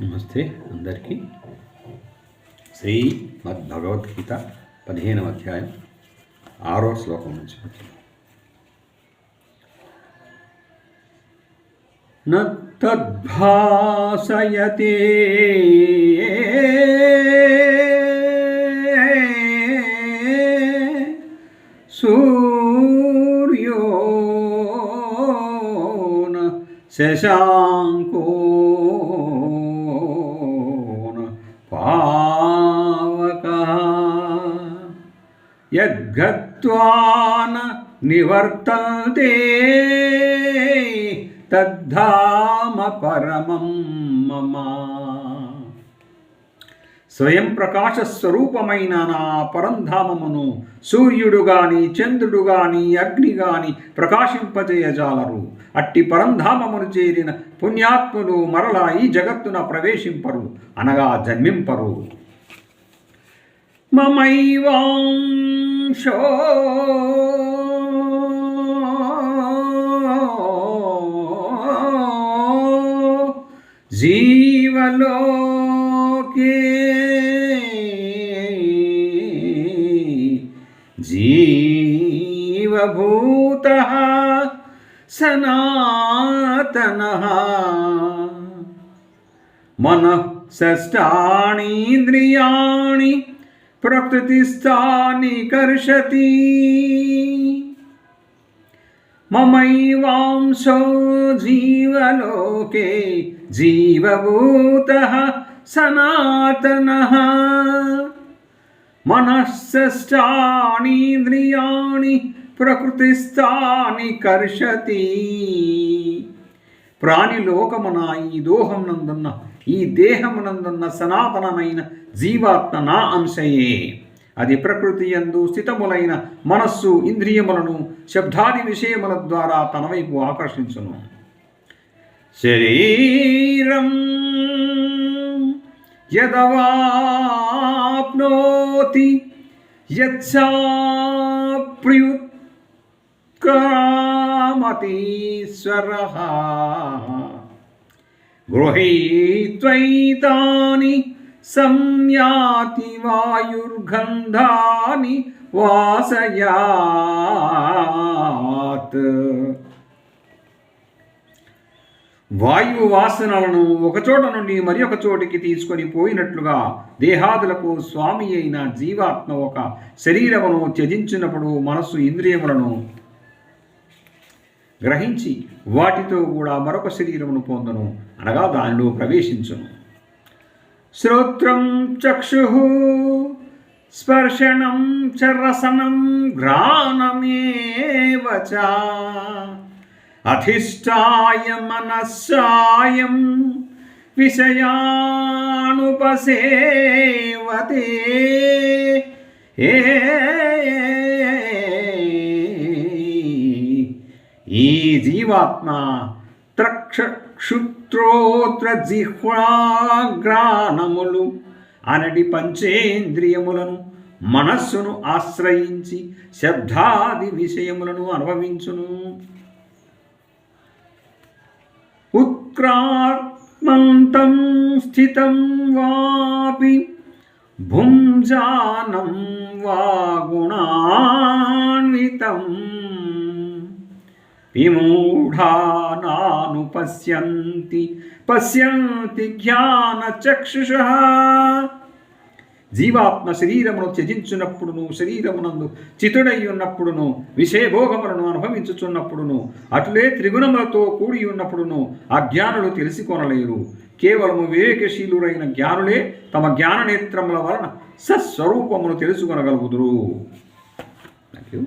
నమస్తే అందరికీ. శ్రీమద్భగవద్గీత 15వ అధ్యాయం 6వ శ్లోకం నుంచి నద్భాసయతే సూర్యో శశాంకో పావకః యద్గత్వా న నివర్తంతే తద్ధామ పరమం మమ. స్వయం ప్రకాశ స్వరూపమైన నా పరంధామమును సూర్యుడు గాని చంద్రుడు గాని అగ్ని గాని ప్రకాశింపజేయజాలరు. అట్టి పరంధామమును చేరిన పుణ్యాత్ములు మరలా ఈ జగత్తున ప్రవేశింపరు, అనగా జన్మింపరు. మమైవాంశో జీవలోకే జీవభూతః సనాతనః మనః షష్ఠానీంద్రియాణి ప్రకృతిస్థాని కర్షతి. మమైవాంశో జీవలోకే జీవభూతః సనాతనః మనః షష్ఠానీంద్రియాణి ప్రకృతిస్థాని కర్షతి. ప్రాణిలోకమున ఈ దోహమునందున్న ఈ దేహమునందున్న సనాతనమైన జీవాత్మ నా అంశయే. అది ప్రకృతి యందు స్థితములైన మనస్సు ఇంద్రియములను శబ్దాది విషయముల ద్వారా తన వైపు ఆకర్షించును. శరీరం యదవాప్నోతి యత్సాప్యుత్క్రామతీశ్వరః గృహీత్వైతాని సంయాతి వాయుర్గంధాని వాసయాత్. వాయువు వాసనలను ఒకచోట నుండి మరి ఒక చోటికి తీసుకొని పోయినట్లుగా దేహాదులకు స్వామి అయిన జీవాత్మ ఒక శరీరమును త్యజించినప్పుడు మనస్సు ఇంద్రియములను గ్రహించి వాటితో కూడా మరొక శరీరమును పొందును, అనగా దానిలో ప్రవేశించును. శ్రోత్రం చక్షుః స్పర్శనం చ రసనం ఘ్రాణమేవ చ అధిష్టాయ మనస్సాయం విషయానుపసేవతే. ఈ జీవాత్మ త్రక్షుత్రోత్ర జిహ్వాగ్రాణములు అనటి పంచేంద్రియములను మనస్సును ఆశ్రయించి శబ్దాది విషయములను అనుభవించును. ఉత్క్రాత్మంతం స్థితం వాపి భుంజానం వా గుణాన్వితం విమూఢానాను పశ్యంతి జ్ఞానచక్షుషః. జీవాత్మ శరీరమును త్యజించున్నప్పుడును శరీరమునందు చితుడై ఉన్నప్పుడును విషయభోగములను అనుభవించుచున్నప్పుడును అటులే త్రిగుణములతో కూడి ఉన్నప్పుడును అజ్ఞానులు తెలుసుకొనలేరు. కేవలము వివేకశీలురైన జ్ఞానులే తమ జ్ఞాననేత్రముల వలన సస్వరూపమును తెలుసుకొనగలుగుదురు. Thank you.